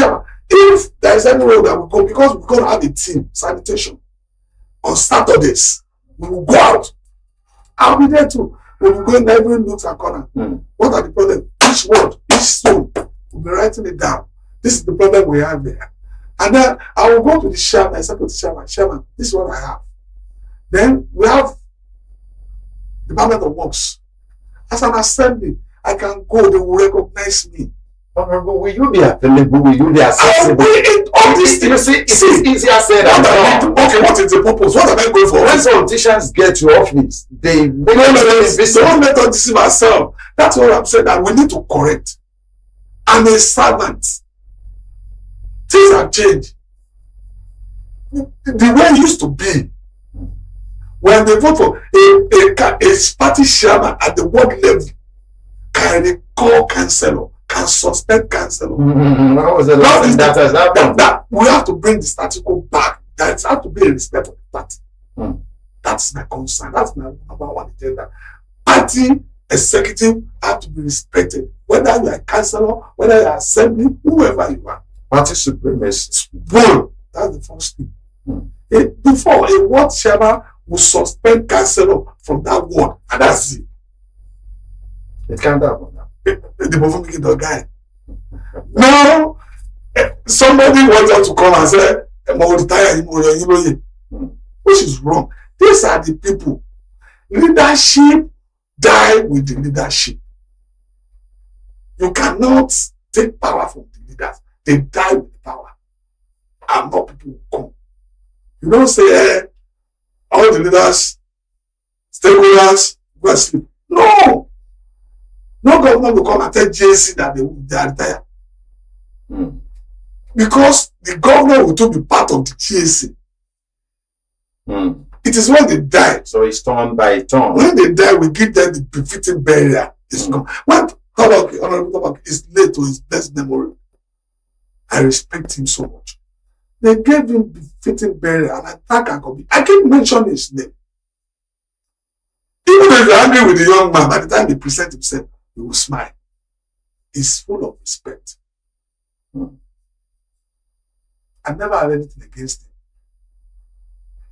if there is any road that we go, because we're going to have a team, sanitation, on Saturdays, we will go out. I'll be there too. We will go in every nook and corner. What are the problems? Each word, each stone, we'll be writing it down. This is the problem we have there. And then I will go to the chairman, executive chairman, this is what I have. Then we have Department of Works. As an assembly, I can go, they will recognize me. Honorable, will you be available? Will you be accessible? All these things. You see, it is easier said than done. Okay, what is the purpose? What am I going for? When politicians get to office, they don't let us deceive ourselves. That's what I'm saying, that we need to correct. I'm a servant. Things have changed. The way it used to be, when they vote for a party chairman at the ward level, can recall councillor, can suspend councillor. What was the last thing that has happened? That we have to bring the status quo back. There has to be a respect for the party. That's my concern. That's my number one agenda. Party executive have to be respected. Whether you are a councillor, whether you are assembly, whoever you are. Party supremacy. Bull. That's the first thing. Before a ward chairman will suspend councillor from that ward, and that's it. It can't happen now. The movie the guy. Now, somebody wants to come and say, which is wrong. These are the people. Leadership die with the leadership. You cannot take power from the leaders. They die with the power. And more people will come. You don't say, all the leaders, stakeholders, go and sleep. No! No government will come and tell JC that they are retired. Because the government will be part of the GAC. It is when they die. So it's turn by turn. When they die, we give them the befitting burial. When Honorable Tabak is laid to his best memory, I respect him so much. They gave him befitting burial, and I keep mentioning his name. Even if you're angry with the young man, by the time he presents himself, he will smile. He's full of respect. I never had anything against him.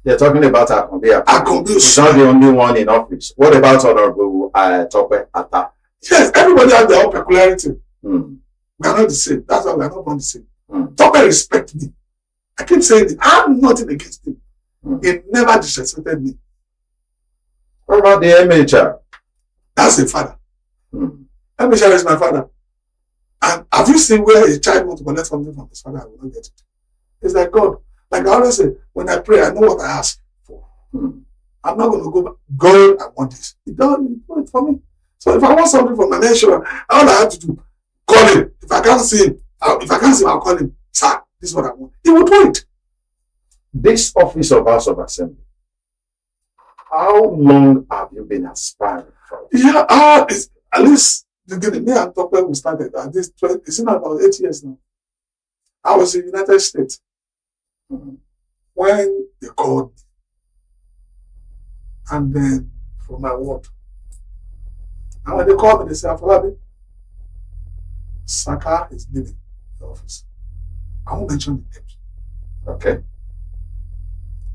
You're talking about Akonbi. Akonbi He's not the only one in office. What about Honorable Tokwe Atta? Yes, everybody has their own peculiarity. We are not the same. That's why we are not born the same. Tokwe respect me. I keep saying it. I have nothing against him. He never disrespected me. What about the MHR? That's a father. MHR is my father. And have you seen where a child wants to collect something from his father? I will not get it. It's like God. Like I always say, when I pray, I know what I ask for. I'm not going to go back. God, I want this. He doesn't do it for me. So if I want something from my nation, all I have to do, call him. If I can't see him, I'll call him. Sir, this is what I want. He will do it. This office of House of Assembly, how long have you been aspiring for? Yeah, at least the me and Tokwe we started at this 20, it's not about 8 years now. I was in the United States when they called me and then from my ward. And when they call me, they say, Afolabi, Saka is leaving the office. I won't mention the names. Okay.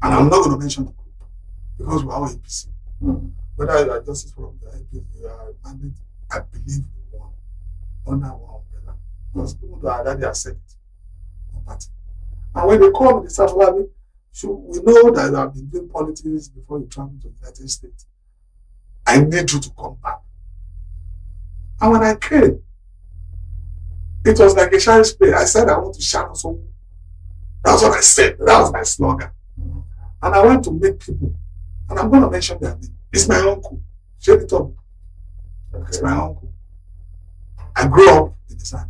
And I'm not going to mention the group because we're all APC. Mm. Whether you are justice from the APC, you are mandate, I believe in one, under one umbrella. Because even though I already have said it, no party. And when they call me, they say, Afolabi, we know that you have been doing politics before you travel to the United States. I need you to come back. And when I came, it was like a child's play. I said I want to shine on someone. That's what I said. That was my slogan. And I went to meet people. And I'm going to mention their name. It's my uncle. Shake it up. It's my uncle. I grew up in the sand.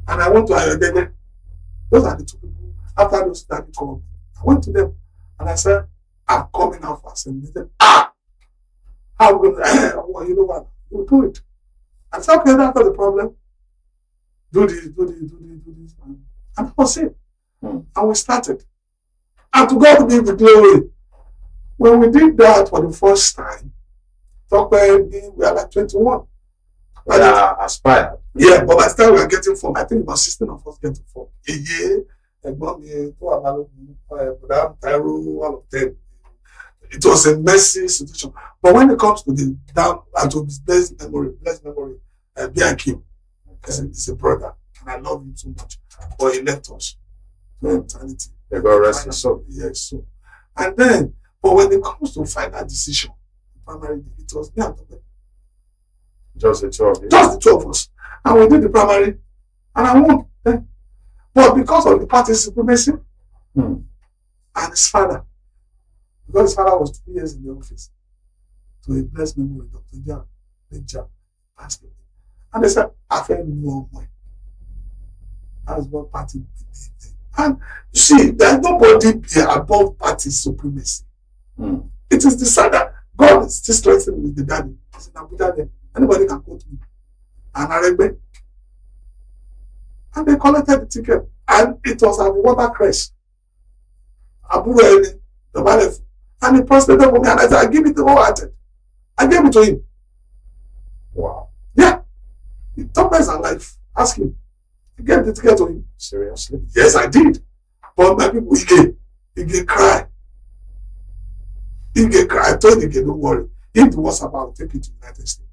And I went to Ayodele. Those are the two people. After those that called me, I went to them. And I said, I'm coming out for assembly. They said, how will well, you know what? We'll do it. I said, okay, that's not the problem. Do this. And that was it. And we started. And to God be the glory. When we did that for the first time, we are like 21. We are aspired. Yeah, but by the time we are getting form, I think about 16 of us getting form. All of them. It was a messy situation. But when it comes to the down, and to his blessed memory, BIQ, he's a brother, and I love him so much. But he left us to eternity. They got rest his soul. Yes, so. And then, but when it comes to final decision, primary, it was me and Tope. Just the two of you. Just the two of us. And we did the primary, and I won. But because of the party supremacy, and his father, because his father was 2 years in the office, to a blessed memory, Dr. Jan, passed away. And they said, I felt no more. That's what party believed in. And you see, there's nobody here above party supremacy. It is decided God is still strengthening with the daddy. He's in Abuja there. Anybody can quote me. And Aregbe. And they collected the ticket. And it was at the watercress. Aburo the Balef. And he prostrated for me. And I said, I give it to wholehearted. I gave it to him. Wow. Yeah. The top is alive. Ask him. I gave the ticket to him. Seriously? Yes, I did. But my people, he cry. He cry. I told him, don't worry. If it was about, take it to the United States.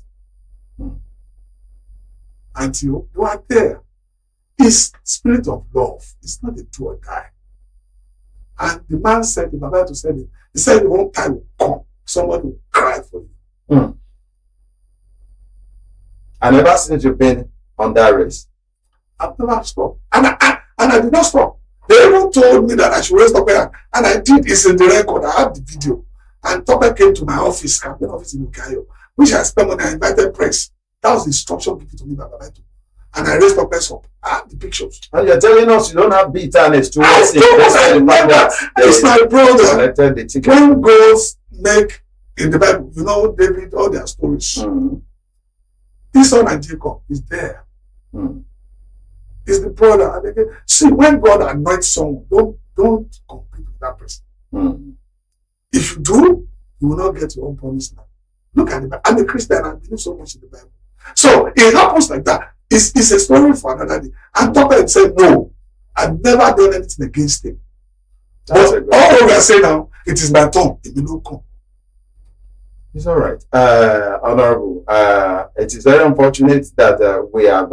Until you are there. His spirit of love is not a do or die. And the man said, the Baba said it, he said, one time will come, somebody will cry for you. And ever since you've been on that race, I've never stopped. And I did not stop. They even told me that I should raise Tope, and I did. It's in the record. I have the video. And Tope came to my office, campaign office in Ukayo, which I spent when I invited press. That was the instruction given to me by Baba. And I raised Tope up. I have the pictures. and you're telling us you don't have bitterness towards the fact that it's my brother. The ticket. When girls make in the Bible, you know, David, all their stories. His son and Jacob is there. Is the brother. And again, see, when God anoints someone, don't compete with that person. If you do, you will not get your own promise now. Look at the Bible. I'm a Christian. I believe so much in the Bible. So it happens like that. It's a story for another day. And Tope said, no, I've never done anything against him. But all we are saying now, it is my turn. It will not come. It's all right. Honorable, it is very unfortunate that we have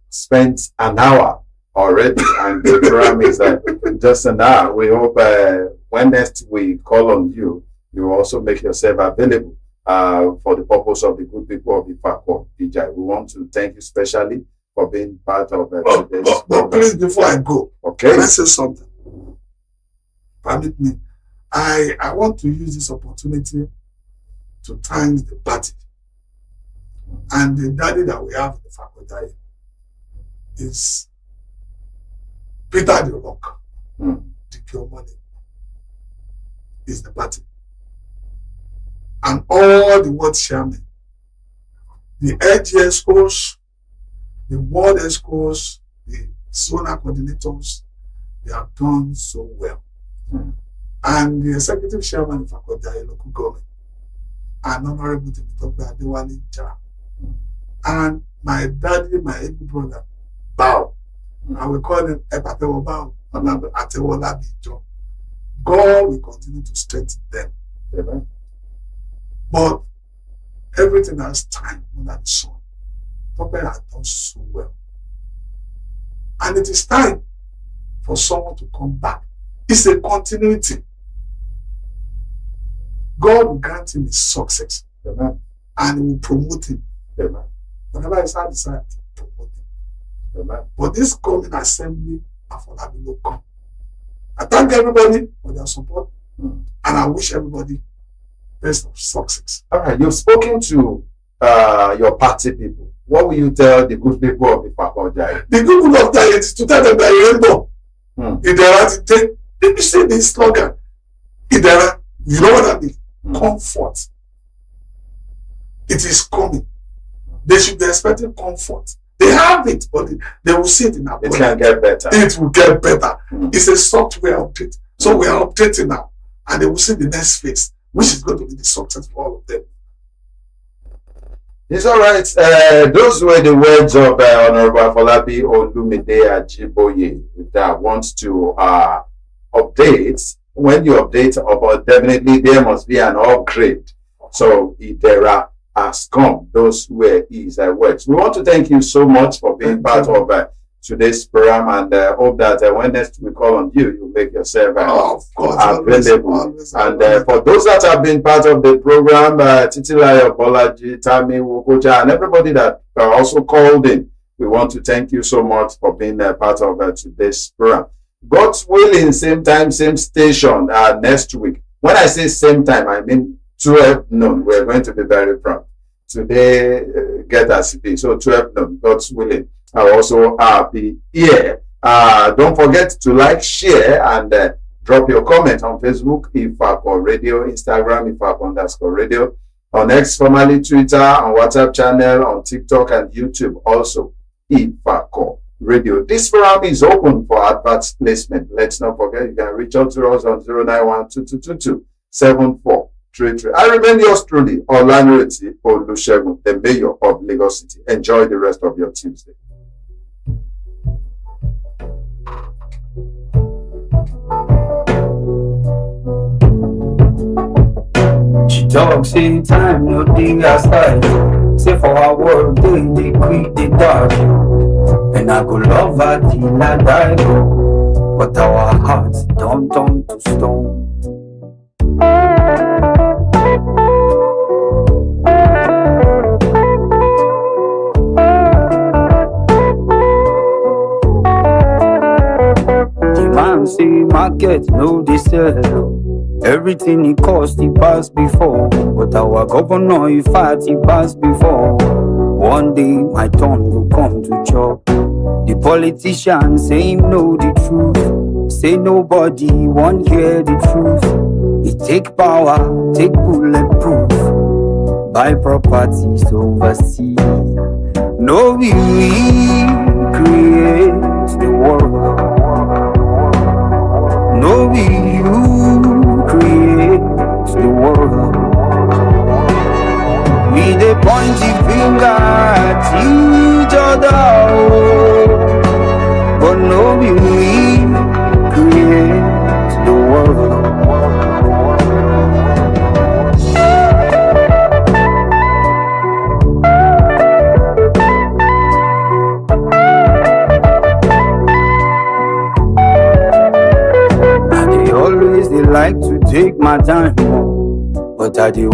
spent an hour already, and the program is just an hour. We hope when next we call on you, you also make yourself available for the purpose of the good people of Ifako. DJ, we want to thank you specially for being part of today's but please, before I go, okay, can I say something? Permit me. I want to use this opportunity to thank the party and the daddy that we have in the faculty is Peter the Rock. The Kiomani is the party. And all the world chairmen, the LGS schools, the world schools, the zona coordinators, they have done so well. and the executive chairman of Ifako local government, and Honorable Temitope Adewale Ja, and my daddy, my able brother, Bao, and we call him Epatewo Bao, Atewola Bijo. God will continue to strengthen them. Amen. But everything has time under the sun. Tope has done so well. And it is time for someone to come back. It's a continuity. God will grant him his success. Amen. And he will promote him. Amen. Whenever his heart decides to promote him. Amen. But this coming assembly, Afolabi will come. I thank everybody for their support. And I wish everybody best of success. All right, you've spoken to your party people. What will you tell the good people of Ifako? The good people of Jai is to tell them that rainbow. Idera today. Did you see this slogan? Idera, you know what I mean? Comfort. It is coming. They should be expecting comfort. They have it, but they will see it in our body. It can get better. It will get better. It's a software update. So we are updating now. And they will see the next phase, which is going to be the success for all of them. It's all right. Those were the words of Honorable Afolabi Olumide Ajiboye that wants to update. When you update, definitely there must be an upgrade. So Idera has come. Those were his words. We want to thank you so much for being part of today's program, and hope that when next we call on you, you make yourself available. Always. And for those that have been part of the program, Titilayo Bolaji, Tami Wokoja, and everybody that also called in, we want to thank you so much for being part of today's program. God's willing, same time, same station next week. When I say same time, I mean 12 noon. We're going to be very proud. Today, get us be. So 12 noon, God's willing. I'll also be here. Don't forget to like, share, and drop your comment on Facebook, Ifako Radio, Instagram, Ifako_radio, on X, formerly Twitter, on WhatsApp channel, on TikTok and YouTube, also Ifako Radio. This program is open for advert placement. Let's not forget, you can reach out to us on 09122227433. I remain yours truly, Olanreti Olusegun, the mayor of Lagos City. Enjoy the rest of your Tuesday. She talk, say time, no thing aside. Say for our world, they quick, they dark. And I go love her till I die. But our hearts don't turn to stone. The man say market, no they sell. Everything it cost, it passed before. But our governor, he fight, he passed before. One day, my turn will come to chop. The politician say him know the truth. Say nobody won't hear the truth. He take power, take bulletproof. Buy properties overseas. No, we create the world. No, we create the world. We dey point the finger at each other, but no be we create the world. I dey always like to take my time, but I dey